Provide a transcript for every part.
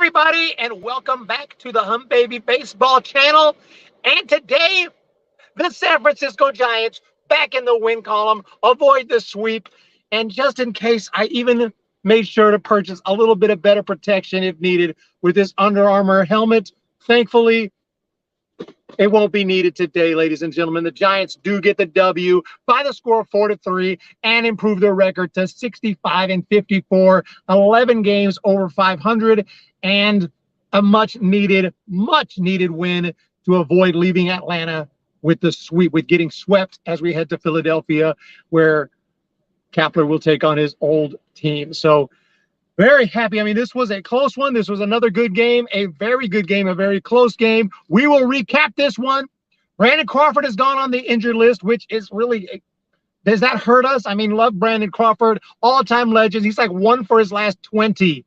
everybody, and welcome back to the Humm Baby Baseball channel. And today, the San Francisco Giants back in the win column, avoid the sweep. And just in case, I even made sure to purchase a little bit of better protection if needed with this Under Armour helmet. Thankfully, it won't be needed today, ladies and gentlemen. The Giants do get the W by the score of 4-3 and improve their record to 65-54, 11 games over 500, and a much-needed win to avoid leaving Atlanta with the sweep, with getting swept as we head to Philadelphia, where Kapler will take on his old team. So very happy. I mean, this was a close one. This was another good game, a very good game, a very close game. We will recap this one. Brandon Crawford has gone on the injured list, which is really, does that hurt us? I mean, love Brandon Crawford, all-time legend. He's like 1 for his last 20.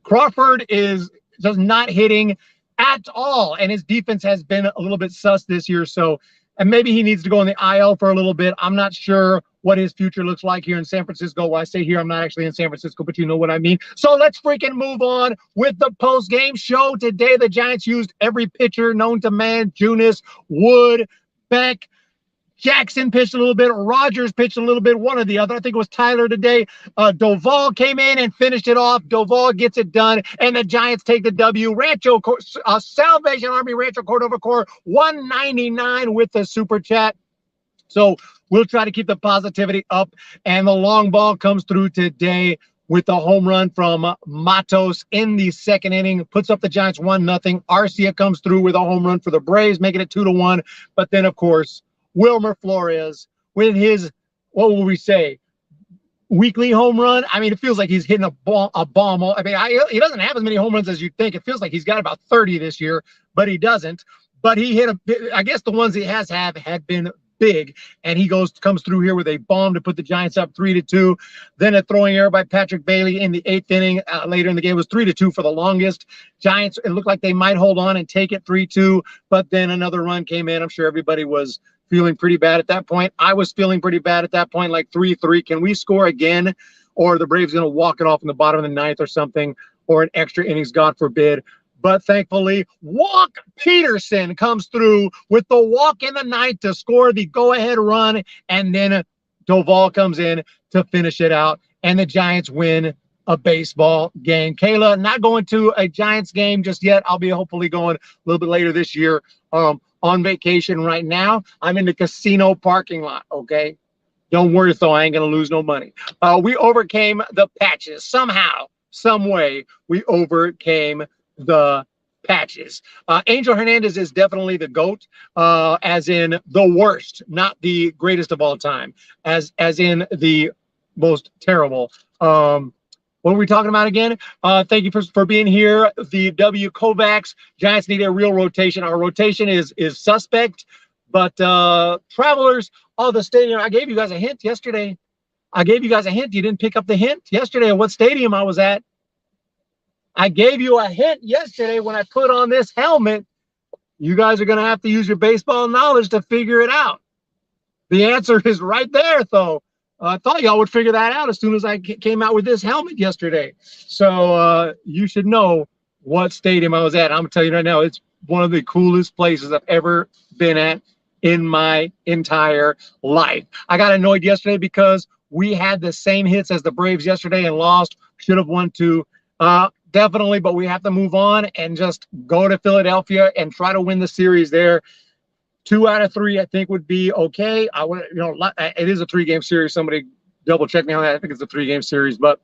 Crawford is just not hitting at all, and his defense has been a little bit sus this year. So, and maybe he needs to go in the IL for a little bit. I'm not sure what his future looks like here in San Francisco. Well, I say here, I'm not actually in San Francisco, but you know what I mean. So let's freaking move on with the post-game show. Today, the Giants used every pitcher known to man. Junis, Wood, Beck, Jackson pitched a little bit. Rogers pitched a little bit, one or the other. I think it was Tyler today. Doval came in and finished it off. Doval gets it done, and the Giants take the W. Salvation Army Rancho Cordova Corps 199 with the super chat. So we'll try to keep the positivity up, and the long ball comes through today with the home run from Matos in the second inning, puts up the Giants 1-0. Arcia comes through with a home run for the Braves, making it 2-1. But then, of course, Wilmer Flores with his, what will we say, weekly home run. I mean, it feels like he's hitting a bomb. I mean, he doesn't have as many home runs as you'd think. It feels like he's got about 30 this year, but he doesn't. But he hit I guess the ones he has had been big, and he comes through here with a bomb to put the Giants up 3-2. Then a throwing error by Patrick Bailey in the 8th inning. Later in the game, it was 3-2 for the longest. Giants, it looked like they might hold on and take it 3-2, but then another run came in. I'm sure everybody was feeling pretty bad at that point. I was feeling pretty bad at that point, like 3-3. Can we score again? Or the Braves going to walk it off in the bottom of the 9th or something, or an extra innings, God forbid. But thankfully, Walk Peterson comes through with the walk in the 9th to score the go-ahead run, and then Doval comes in to finish it out, and the Giants win a baseball game. Kayla, not going to a Giants game just yet. I'll be hopefully going a little bit later this year. On vacation right now. I'm in the casino parking lot, okay? Don't worry, though. I ain't going to lose no money. We overcame the patches. Somehow, some way, we overcame the patches. Angel Hernandez is definitely the GOAT, as in the worst, not the greatest of all time, as in the most terrible. What are we talking about again? Thank you for being here. The W Kovacs. Giants need a real rotation. Our rotation is suspect, but Travelers, the stadium. I gave you guys a hint yesterday. I gave you guys a hint. You didn't pick up the hint yesterday of what stadium I was at. I gave you a hint yesterday when I put on this helmet. You guys are going to have to use your baseball knowledge to figure it out. The answer is right there, though. I thought y'all would figure that out as soon as I came out with this helmet yesterday. So you should know what stadium I was at. I'm going to tell you right now, it's one of the coolest places I've ever been at in my entire life. I got annoyed yesterday because we had the same hits as the Braves yesterday and lost. Should have won two. Definitely, but we have to move on and just go to Philadelphia and try to win the series there. 2 out of 3, I think, would be okay. I would, it is a 3-game series. Somebody double check me on that. I think it's a 3-game series, but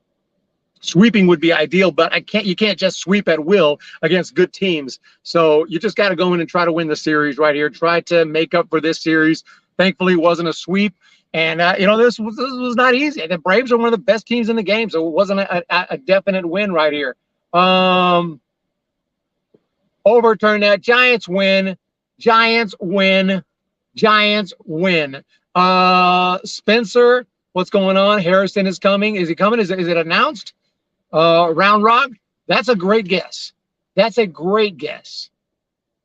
sweeping would be ideal. But you can't just sweep at will against good teams. So you just got to go in and try to win the series right here. Try to make up for this series. Thankfully, it wasn't a sweep, and this was not easy. The Braves are one of the best teams in the game, so it wasn't a definite win right here. Overturn that. Giants win. Giants win. Giants win. Spencer, what's going on? Harrison is coming. Is he coming? Is it announced? Round Rock? That's a great guess. That's a great guess.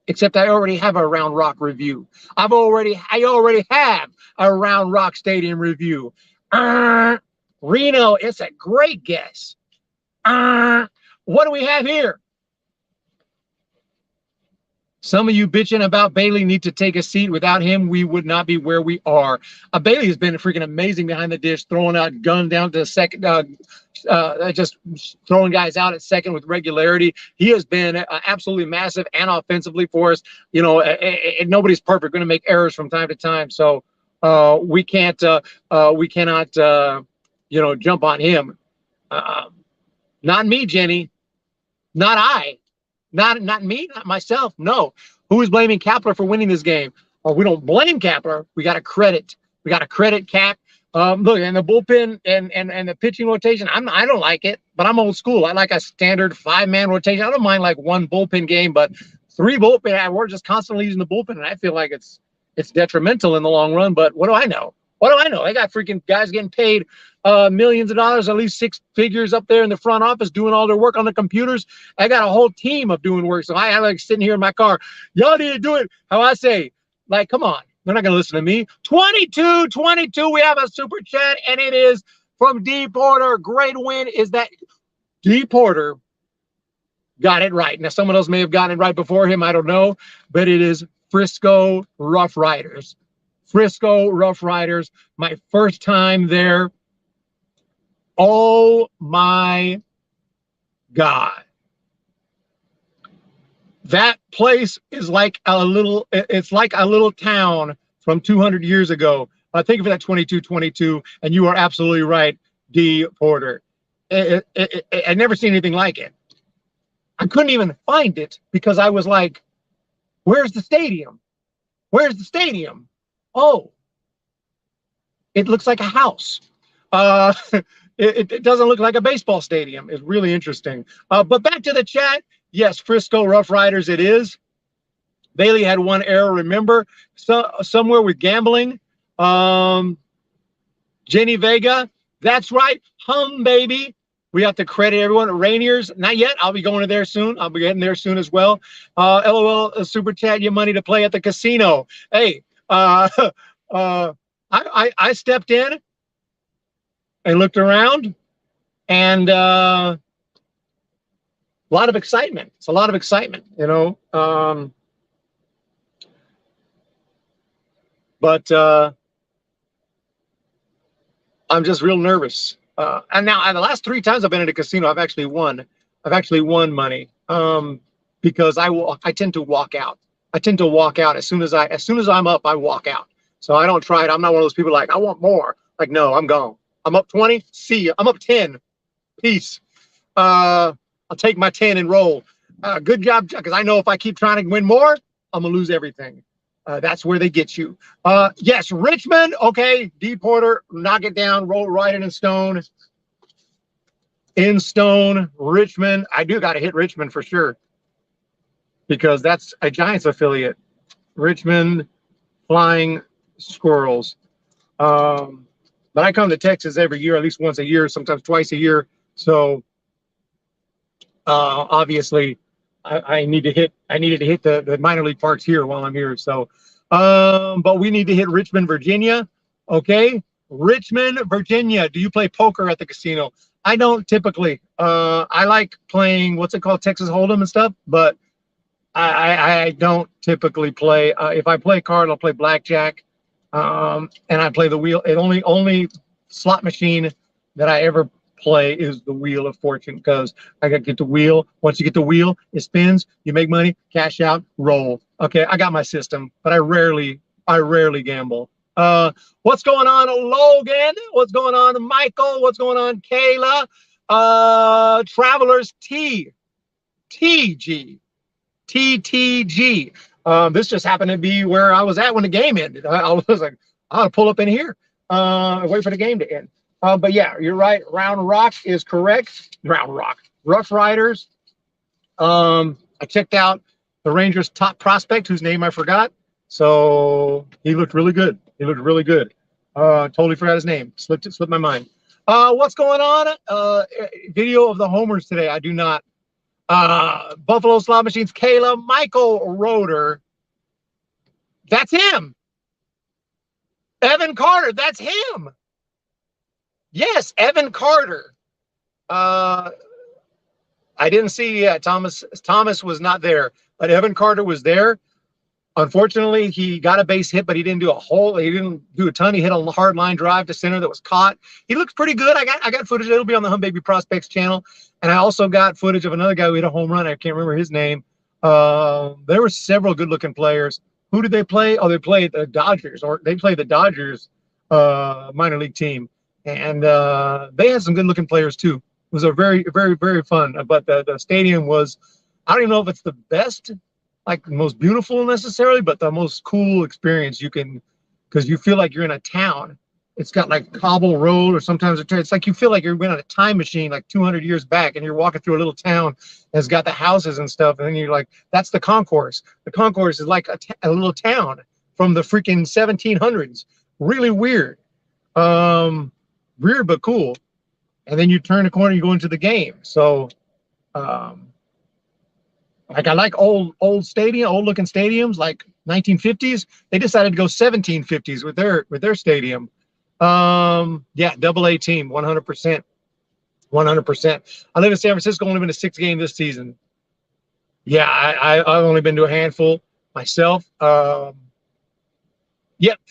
Except I already have a Round Rock review. I already have a Round Rock Stadium review. Reno, it's a great guess. What do we have here? Some of you bitching about Bailey need to take a seat. Without him, we would not be where we are. Bailey has been freaking amazing behind the dish, throwing out gun down to the second, just throwing guys out at second with regularity. He has been absolutely massive and offensively for us. You know, nobody's perfect. Going to make errors from time to time. So we cannot, you know, jump on him. Not me, Jenny. Not I. Not me, not myself. No. Who is blaming Kapler for winning this game? Well, we don't blame Kapler. We got to credit. We got to credit Cap. Look, and the bullpen and the pitching rotation, I don't like it, but I'm old school. I like a standard 5-man rotation. I don't mind like one bullpen game, but 3 bullpen, we're just constantly using the bullpen, and I feel like it's detrimental in the long run. But what do I know? What do I know? They got freaking guys getting paid millions of dollars, at least 6 figures up there in the front office doing all their work on the computers. I got a whole team of doing work. So I have like sitting here in my car. Y'all need to do it how I say. Like, come on. They're not going to listen to me. 2222. We have a super chat, and it is from D. Porter. Great win. Is that D. Porter got it right. Now, someone else may have gotten it right before him. I don't know. But it is Frisco Rough Riders. Frisco Rough Riders. My first time there. Oh my God. That place is like it's like a little town from 200 years ago. Thank you for that 2222. And you are absolutely right, D. Porter. I've never seen anything like it. I couldn't even find it because I was like, where's the stadium? Where's the stadium? Oh, it looks like a house. It doesn't look like a baseball stadium. It's really interesting. But back to the chat. Yes, Frisco Rough Riders it is. Bailey had 1 error, remember? Somewhere with gambling. Jenny Vega, that's right. Humm, baby. We have to credit everyone. Rainier's, not yet. I'll be going there soon. I'll be getting there soon as well. LOL, Super Chat, your money to play at the casino. Hey, I stepped in and looked around, and a lot of excitement. It's a lot of excitement, you know. But I'm just real nervous. And now, the last 3 times I've been in a casino, I've actually won. I've actually won money because I tend to walk out. I tend to walk out as soon as I'm up. I walk out. So I don't try it. I'm not one of those people like I want more. Like no, I'm gone. I'm up 20. See ya. I'm up 10. Peace. I'll take my 10 and roll. Good job, because I know if I keep trying to win more, I'm gonna lose everything. That's where they get you. Yes, Richmond. Okay, D. Porter, knock it down, roll, write it in stone. In stone, Richmond. I do got to hit Richmond for sure because that's a Giants affiliate. Richmond Flying Squirrels. But I come to Texas every year, at least once a year, sometimes twice a year. So obviously, I needed to hit the minor league parks here while I'm here. So, but we need to hit Richmond, Virginia. Okay, Richmond, Virginia. Do you play poker at the casino? I don't typically. I like playing what's it called, Texas Hold'em and stuff, but I don't typically play. If I play card, I'll play blackjack. And I play the wheel. It only slot machine that I ever play is the Wheel of Fortune because I got to get the wheel. Once you get the wheel, it spins. You make money, cash out, roll. Okay, I got my system, but I rarely gamble. What's going on, Logan? What's going on, Michael? What's going on, Kayla? Travelers TTG. This just happened to be where I was at when the game ended. I was like, I'll pull up in here, wait for the game to end. But yeah, you're right. Round Rock is correct. Round Rock. Rough Riders. I checked out the Rangers' top prospect, whose name I forgot. So he looked really good. He looked really good. Totally forgot his name. Slipped my mind. What's going on? Video of the homers today. I do not. Buffalo Slot Machines, Kayla, Michael Roeder. That's him. Evan Carter, that's him. Yes, Evan Carter. I didn't see Thomas was not there. but Evan Carter was there. Unfortunately, he got a base hit, but he didn't do a ton. He hit a hard line drive to center that was caught. He looks pretty good. I got footage. It'll be on the Humm Baby Prospects channel. And I also got footage of another guy who hit a home run. I can't remember his name. There were several good-looking players. Who did they play? Oh, they played the Dodgers, or they played the Dodgers minor league team. And they had some good-looking players, too. It was a very, very, very fun. But the stadium was, I don't even know if it's the best, like the most beautiful necessarily, but the most cool experience you can, because you feel like you're in a town. It's got like cobble road, or sometimes it's like you feel like you're in a time machine like 200 years back, and you're walking through a little town that's got the houses and stuff, and then you're like, that's the concourse. The concourse is like a little town from the freaking 1700s. Really weird. Weird but cool. And then you turn the corner, you go into the game. So like I like old looking stadiums, like 1950s. They decided to go 1750s with their stadium. Yeah, AA team, 100%. 100%. I live in San Francisco, only been to 6 games this season. Yeah, I've only been to a handful myself. Yep,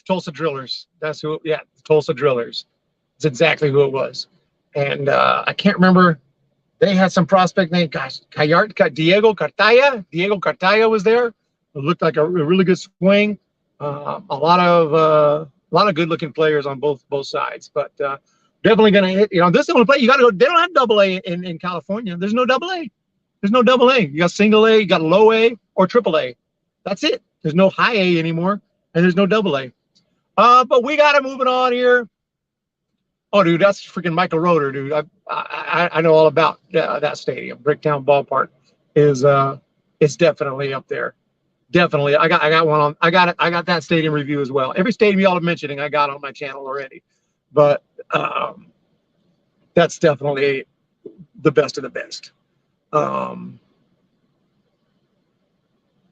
Tulsa Drillers. That's who. Yeah, Tulsa Drillers. It's exactly who it was. And I can't remember. They had some prospect named, gosh, Diego Cartaya. Diego Cartaya was there. It looked like a really good swing. A lot of good-looking players on both sides. But definitely going to hit. You know, this is the only play you got to go. They don't have AA in California. There's no AA. There's no AA. You got single A, you got low A, or triple A. That's it. There's no high A anymore, and there's no AA. But we got to move it on here. Oh, dude, that's freaking Michael Roeder, dude. I know all about that stadium. Bricktown Ballpark is it's definitely up there. Definitely, I got one on. I got that stadium review as well. Every stadium y'all are mentioning, I got on my channel already. But that's definitely the best of the best.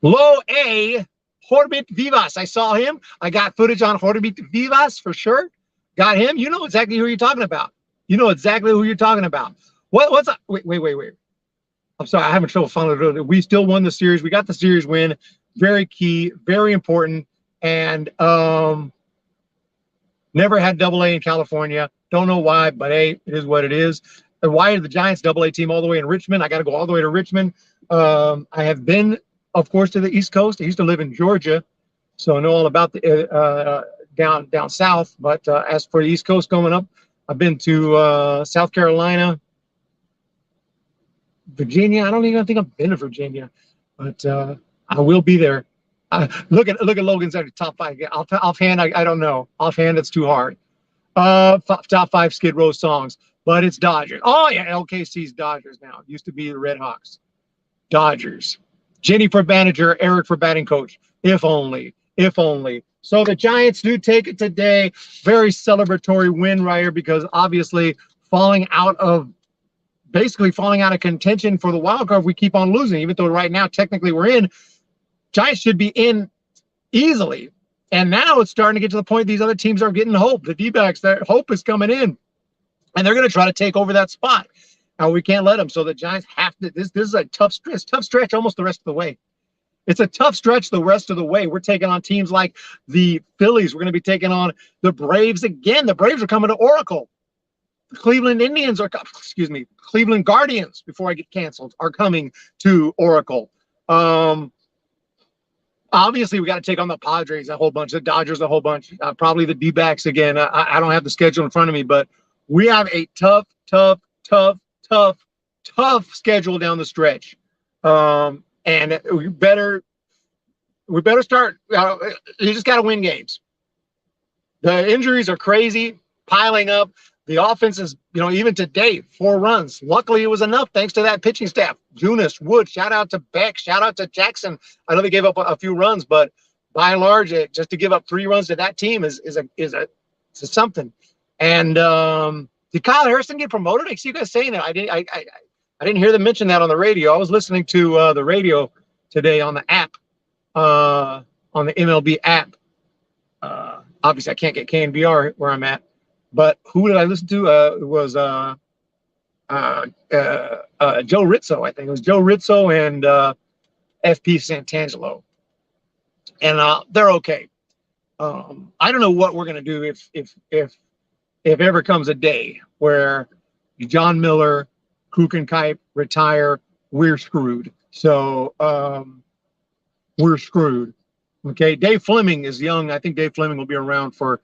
Low A, Horbit Vivas. I saw him. I got footage on Horbit Vivas for sure. Got him. You know exactly who you're talking about. You know exactly who you're talking about. What's up? Wait. I'm sorry, I'm having trouble following it. We still won the series. We got the series win. Very key, very important. And never had AA in California. Don't know why, but hey, it is what it is. And why are the Giants AA team all the way in Richmond? I got to go all the way to Richmond. I have been, of course, to the East Coast. I used to live in Georgia, so I know all about the down south. But as for the East Coast going up, I've been to South Carolina, Virginia. I don't even think I've been to Virginia, but I will be there. Look at Logan's at the top 5. Offhand, I don't know. Offhand, it's too hard. Top 5 Skid Row songs, but it's Dodgers. Oh yeah, LKC's Dodgers now. It used to be the Red Hawks. Dodgers. Jenny for manager, Eric for batting coach. If only. If only. So the Giants do take it today. Very celebratory win right here, because obviously basically falling out of contention for the wild card if we keep on losing, even though right now technically we're in. Giants should be in easily. And now it's starting to get to the point these other teams are getting hope. The D-backs, their hope is coming in. And they're going to try to take over that spot. Now we can't let them. So the Giants have to. This is a tough stretch almost the rest of the way. It's a tough stretch the rest of the way. We're taking on teams like the Phillies. We're going to be taking on the Braves again. The Braves are coming to Oracle. The Cleveland Guardians, before I get canceled, are coming to Oracle. Obviously, we got to take on the Padres a whole bunch, the Dodgers a whole bunch, probably the D-backs again. I don't have the schedule in front of me, but we have a tough schedule down the stretch. And we better start. You just got to win games. The injuries are crazy, piling up. The offense is, even today, 4 runs. Luckily, it was enough thanks to that pitching staff. Junis, Wood, shout out to Beck, shout out to Jackson. I know they gave up a few runs, but by and large, just to give up 3 runs to that team is something. And did Kyle Harrison get promoted? I see you guys saying that. I didn't hear them mention that on the radio. I was listening to the radio today on the app, on the MLB app. Obviously, I can't get KNBR where I'm at. But who did I listen to? It was Joe Rizzo, I think. It was Joe Rizzo FP Santangelo, and they're okay. I don't know what we're gonna do if ever comes a day where John Miller, Kukenkaip retire, we're screwed. So we're screwed. Okay, Dave Fleming is young. I think Dave Fleming will be around for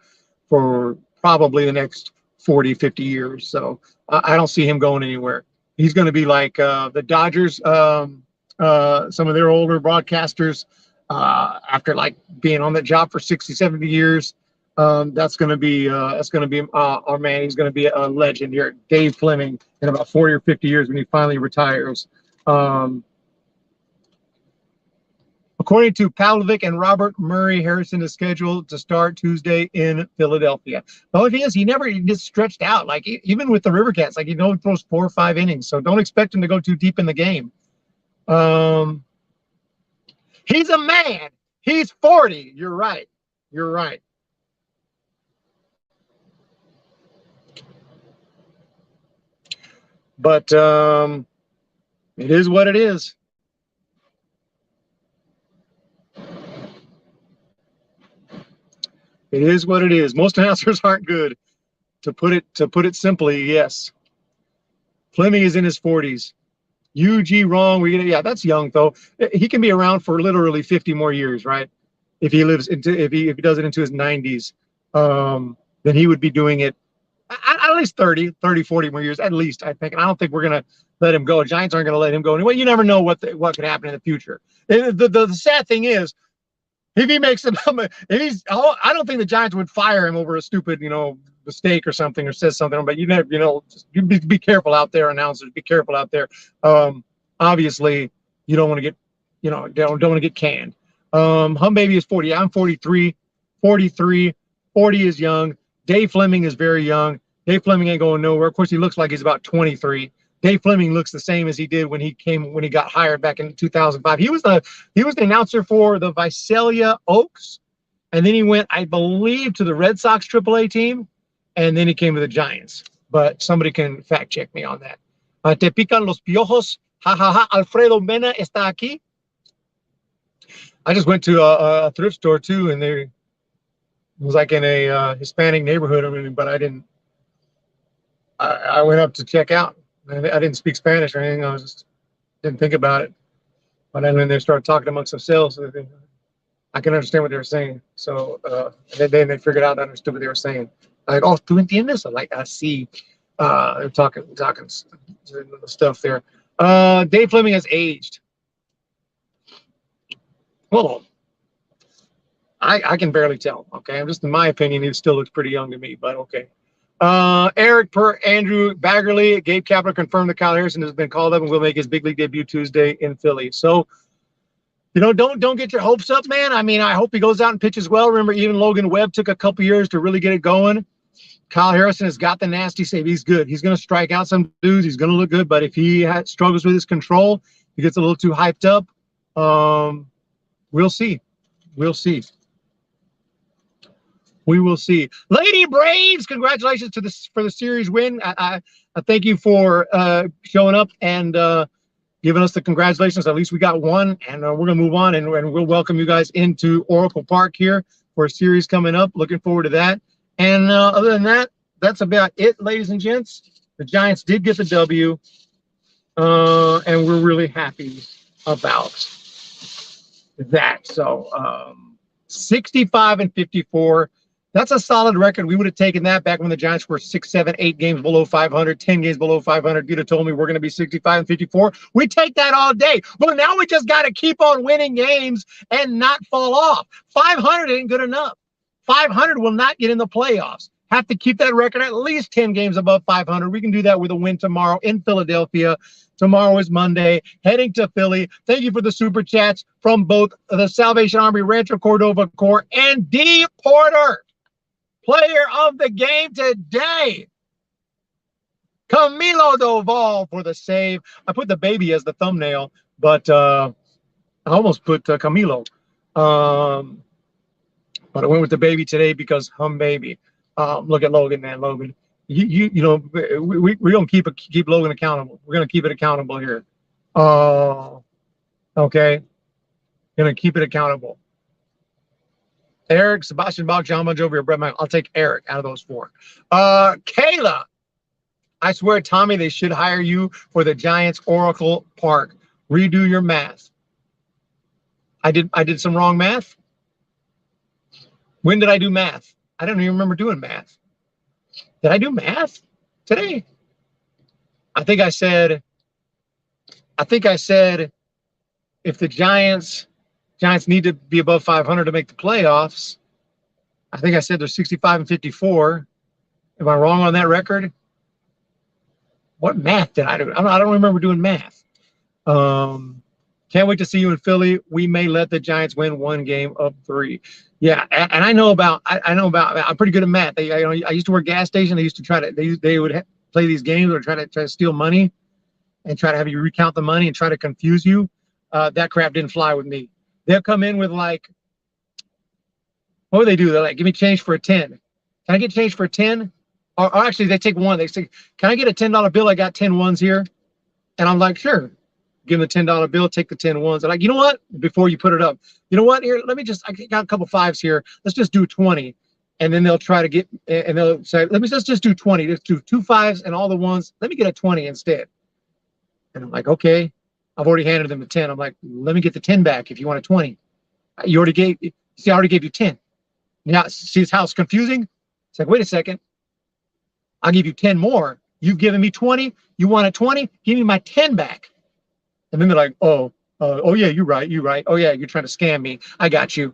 probably the next 40, 50 years. So I don't see him going anywhere. He's going to be like the Dodgers, some of their older broadcasters, after like being on that job for 60, 70 years. That's going to be our man. He's going to be a legend here, Dave Fleming, in about 40 or 50 years when he finally retires. According to Pavlovic and Robert Murray, Harrison is scheduled to start Tuesday in Philadelphia. The only thing is, he gets stretched out. Like even with the River Cats, like he throws 4 or 5 innings, so don't expect him to go too deep in the game. He's a man. He's 40. You're right. You're right. But it is what it is. It is what it is. Most announcers aren't good. To put it simply, yes. Fleming is in his 40s. UG wrong. Yeah, that's young though. He can be around for literally 50 more years, right? If he does it into his 90s, then he would be doing it at least 30, 40 more years, at least, I think. And I don't think we're going to let him go. Giants aren't going to let him go anyway. You never know what could happen in the future. The sad thing is, if he makes I don't think the Giants would fire him over a stupid, mistake or something, or says something. But you never, just be careful out there, announcers. Be careful out there. Obviously, you don't want to get, don't want to get canned. Humm baby is 40. I'm 43. 43. 40 is young. Dave Fleming is very young. Dave Fleming ain't going nowhere. Of course, he looks like he's about 23. Dave Fleming looks the same as he did when he got hired back in 2005. He was the announcer for the Visalia Oaks, and then he went, I believe, to the Red Sox AAA team, and then he came to the Giants. But somebody can fact check me on that. Te pican los piojos. Ha ha ha. Alfredo Mena está aquí. I just went to a thrift store too, and it was like in a Hispanic neighborhood. But I didn't. I went up to check out. I didn't speak Spanish or anything. I just didn't think about it. But then they started talking amongst themselves. So I can understand what they were saying. So then they figured out, understood what they were saying. Like, oh, ¿tú entiendes? Like, I see. They're talking stuff there. Dave Fleming has aged. Well, I can barely tell. Okay, just in my opinion, he still looks pretty young to me. But okay. Eric per Andrew Baggerly, Gabe Kapler confirmed that Kyle Harrison has been called up and will make his big league debut Tuesday in Philly. So, don't get your hopes up, man. I mean, I hope he goes out and pitches well. Remember, even Logan Webb took a couple years to really get it going. Kyle Harrison has got the nasty save. He's good. He's going to strike out some dudes. He's going to look good. But if he struggles with his control, he gets a little too hyped up. We'll see. We'll see. We will see. Lady Braves, congratulations for the series win. I thank you for showing up and giving us the congratulations. At least we got one, and we're going to move on, and we'll welcome you guys into Oracle Park here for a series coming up. Looking forward to that. And other than that, that's about it, ladies and gents. The Giants did get the W, and we're really happy about that. So 65-54. That's a solid record. We would have taken that back when the Giants were 6, 7, 8 games below 500, 10 games below 500. You'd have told me we're going to be 65-54. We take that all day. But now we just got to keep on winning games and not fall off. 500 ain't good enough. 500 will not get in the playoffs. Have to keep that record at least 10 games above 500. We can do that with a win tomorrow in Philadelphia. Tomorrow is Monday, heading to Philly. Thank you for the super chats from both the Salvation Army Rancho Cordova Corps and D. Porter. Player of the game today, Camilo Doval for the save. I put the baby as the thumbnail, but I almost put Camilo. But I went with the baby today because Humm baby. Look at Logan, man. Logan, we're gonna keep Logan accountable. We're gonna keep it accountable here. Okay. Gonna keep it accountable. Eric, Sebastian Bach, John Bon Jovi, or Brett Michaels. I'll take Eric out of those four. Kayla, I swear, Tommy, they should hire you for the Giants Oracle Park. Redo your math. I did some wrong math. When did I do math? I don't even remember doing math. Did I do math today? I think I said if the Giants need to be above 500 to make the playoffs. I think I said they're 65 and 54. Am I wrong on that record? What math did I do? I don't remember doing math. Can't wait to see you in Philly. We may let the Giants win 1 game of 3. Yeah, and I know about. I'm pretty good at math. I used to work gas station. They used to try to. They would play these games or try to steal money, and try to have you recount the money and try to confuse you. That crap didn't fly with me. They'll come in with like, what would they do? They're like, give me change for a 10. Can I get change for a 10? Or actually, they take 1. They say, can I get a $10 bill? I got 10 ones here. And I'm like, sure. Give them the $10 bill, take the 10 ones. They're like, you know what? Before you put it up, you know what? Here, I got a couple 5s here. Let's just do 20. And then they'll try to get, and they'll say, let's just do 20. Let's do 2 5s and all the ones. Let me get a 20 instead. And I'm like, okay. I've already handed them a 10. I'm like, let me get the 10 back if you want a 20. I already gave you 10. Now, see how it's confusing? It's like, wait a second. I'll give you 10 more. You've given me 20. You want a 20? Give me my 10 back. And then they're like, oh yeah, you're right. Oh yeah, you're trying to scam me. I got you.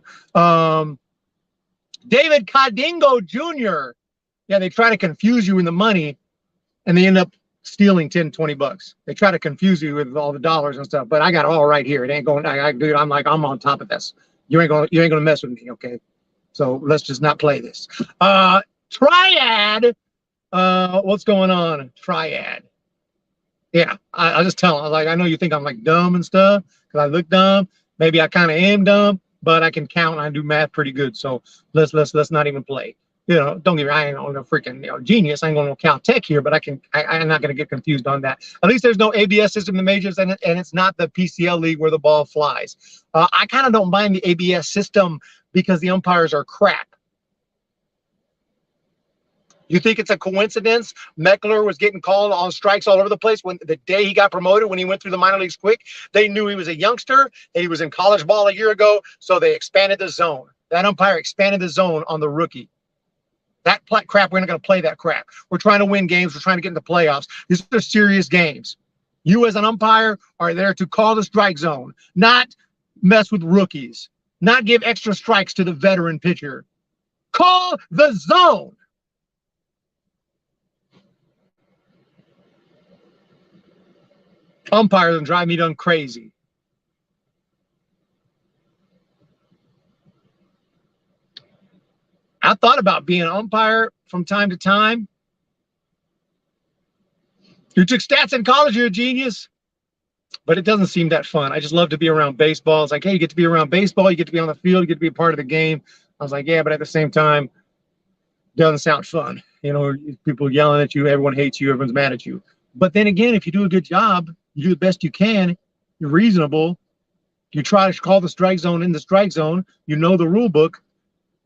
David Codingo Jr. Yeah, they try to confuse you in the money, and they end up stealing 10, 20 bucks. They try to confuse you with all the dollars and stuff, but I got it all right here. It ain't going, dude, I'm on top of this. You ain't gonna mess with me, okay? So let's just not play this. Triad. What's going on? Triad. Yeah, I just tell them, I was like, I know you think I'm like dumb and stuff because I look dumb. Maybe I kind of am dumb, but I can count and I do math pretty good. So let's not even play. Don't get me. I ain't no freaking genius. I ain't going to count tech here, but I'm not going to get confused on that. At least there's no ABS system in the majors, and it's not the PCL league where the ball flies. I kind of don't mind the ABS system because the umpires are crap. You think it's a coincidence Meckler was getting called on strikes all over the place when the day he got promoted, when he went through the minor leagues quick? They knew he was a youngster, and he was in college ball a year ago, so they expanded the zone. That umpire expanded the zone on the rookie. That crap, we're not going to play that crap. We're trying to win games. We're trying to get into playoffs. These are serious games. You as an umpire are there to call the strike zone, not mess with rookies, not give extra strikes to the veteran pitcher. Call the zone. Umpires drive me done crazy. I thought about being an umpire from time to time. You took stats in college, you're a genius. But it doesn't seem that fun. I just love to be around baseball. It's like, hey, you get to be around baseball, you get to be on the field, you get to be a part of the game. I was like, yeah, but at the same time, it doesn't sound fun. People yelling at you, everyone hates you, everyone's mad at you. But then again, if you do a good job, you do the best you can, you're reasonable, you try to call the strike zone in the strike zone, you know the rule book,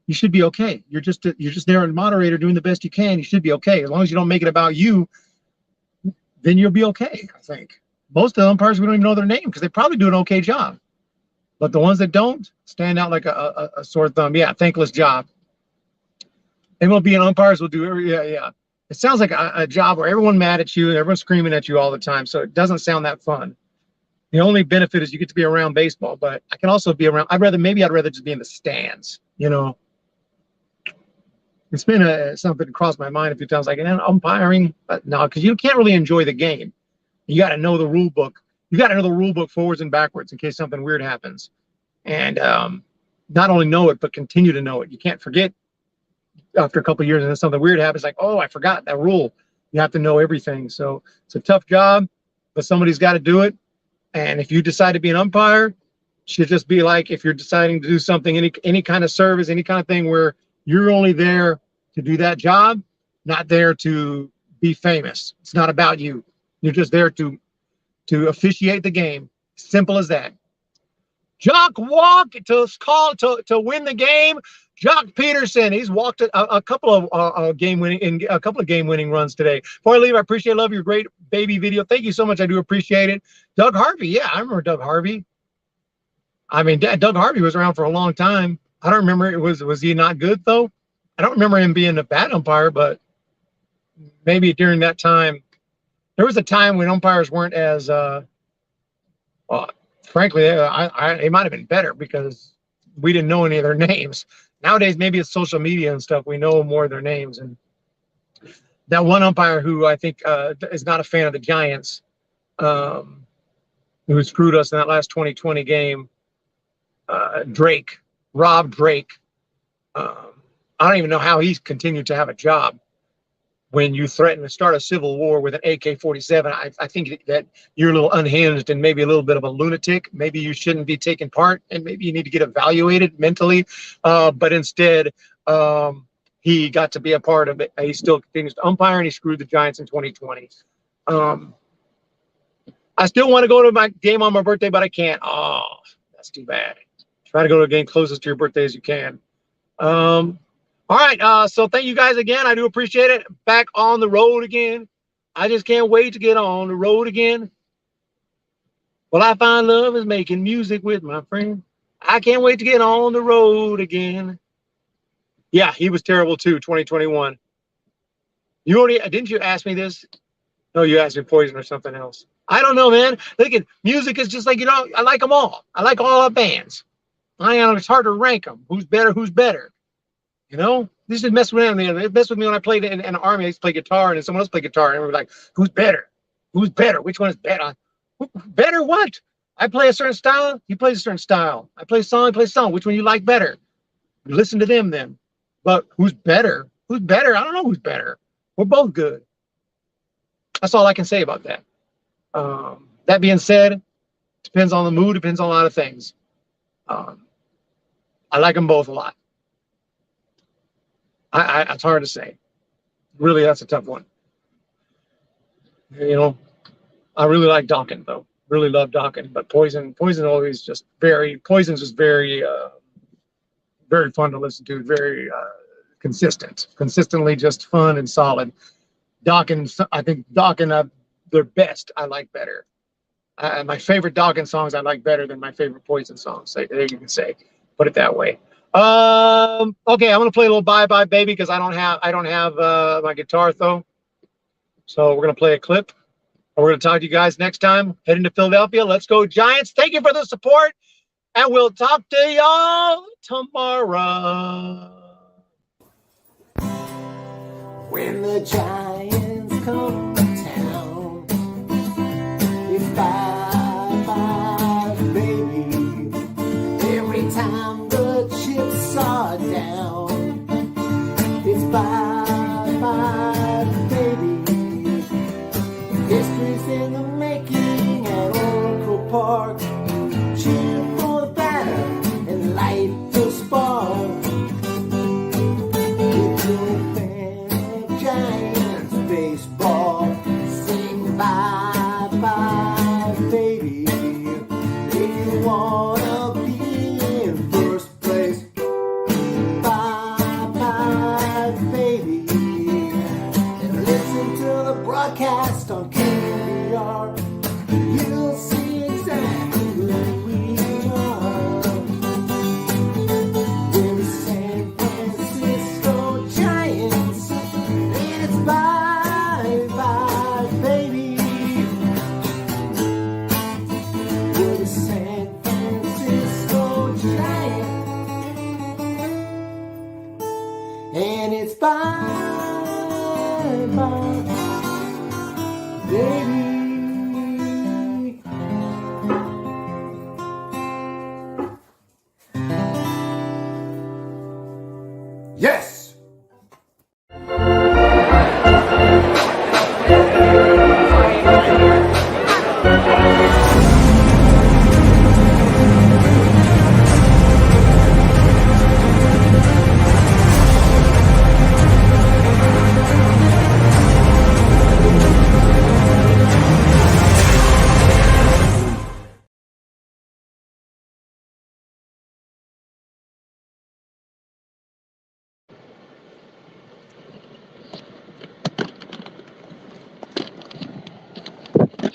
you should be okay. You're just there as moderator doing the best you can. You should be okay. As long as you don't make it about you, then you'll be okay, I think. Most of the umpires, we don't even know their name because they probably do an okay job. But the ones that don't stand out like a sore thumb. Yeah, thankless job. MLB and umpires will do, yeah. It sounds like a job where everyone's mad at you and everyone's screaming at you all the time. So it doesn't sound that fun. The only benefit is you get to be around baseball, but I can also be around, I'd rather just be in the stands, It's been something that crossed my mind a few times, like, umpiring, but no, because you can't really enjoy the game. You got to know the rule book. You got to know the rule book forwards and backwards in case something weird happens. And not only know it, but continue to know it. You can't forget after a couple of years and then something weird happens, like, oh, I forgot that rule. You have to know everything. So it's a tough job, but somebody's got to do it. And if you decide to be an umpire, it should just be like if you're deciding to do something, any kind of service, any kind of thing where you're only there to do that job, not there to be famous. It's not about you. You're just there to officiate the game. Simple as that. Jock walk to win the game. Jock Peterson, he's walked a couple of game winning runs today. Before I leave, I appreciate, love your great baby video. Thank you so much. I do appreciate it. Doug Harvey, yeah, I remember Doug Harvey. I mean, Doug Harvey was around for a long time. I don't remember, was he not good though? I don't remember him being a bad umpire, but maybe during that time, there was a time when umpires weren't as frankly, they might have been better because we didn't know any of their names. Nowadays, maybe it's social media and stuff. We know more of their names. And that one umpire who I think is not a fan of the Giants, who screwed us in that last 2020 game, Rob Drake. I don't even know how he's continued to have a job. When you threaten to start a civil war with an AK-47, I think that you're a little unhinged and maybe a little bit of a lunatic. Maybe you shouldn't be taking part, and maybe you need to get evaluated mentally. But instead, he got to be a part of it. He still continues to umpire, and he screwed the Giants in 2020. I still want to go to my game on my birthday, but I can't. Oh, that's too bad. Try to go to a game closest to your birthday as you can. All right, so thank you guys again. I do appreciate it. Back on the road again. I just can't wait to get on the road again. Well, I find love is making music with my friend. I can't wait to get on the road again. Yeah, he was terrible too, 2021. Didn't you ask me this? No, you asked me Poison or something else. I don't know, man. Thinking music is just like, I like them all. I like all our bands. It's hard to rank them. Who's better? Who's better? This is mess with me. It messed with me when I played in the Army. I used to play guitar, and then someone else played guitar, and we were like, "Who's better? Who's better? Which one is better? Better what? I play a certain style. He plays a certain style. I play a song. He plays a song. Which one you like better? You listen to them then. But who's better? Who's better? I don't know who's better. We're both good. That's all I can say about that. That being said, depends on the mood. Depends on a lot of things. I like them both a lot. It's hard to say. Really, that's a tough one. I really like Dawkins though. Really love Dawkins, but Poison always just Poison's just very fun to listen to. Very consistently just fun and solid. Dawkins, I think Dawkins, their best I like better. My favorite Dawkins songs I like better than my favorite Poison songs. There you can say, put it that way. Okay, I'm gonna play a little Bye Bye Baby because I don't have my guitar though. So we're gonna play a clip, and we're gonna talk to you guys next time. Heading to Philadelphia. Let's go Giants! Thank you for the support, and we'll talk to y'all tomorrow. When the Giants come to town, it's bye bye baby. Every time the chips are down, it's bye bye baby. History's in the making at Oracle Park. Cheer for the batter and light the spark. If you're a fan of Giants baseball, sing bye bye baby. If you wanna be in first place, bye bye baby. And listen to the broadcast on KBR. You'll see exactly who we are. We're the San Francisco Giants, and it's bye bye baby. We're the San Francisco Giants, and it's bye bye baby.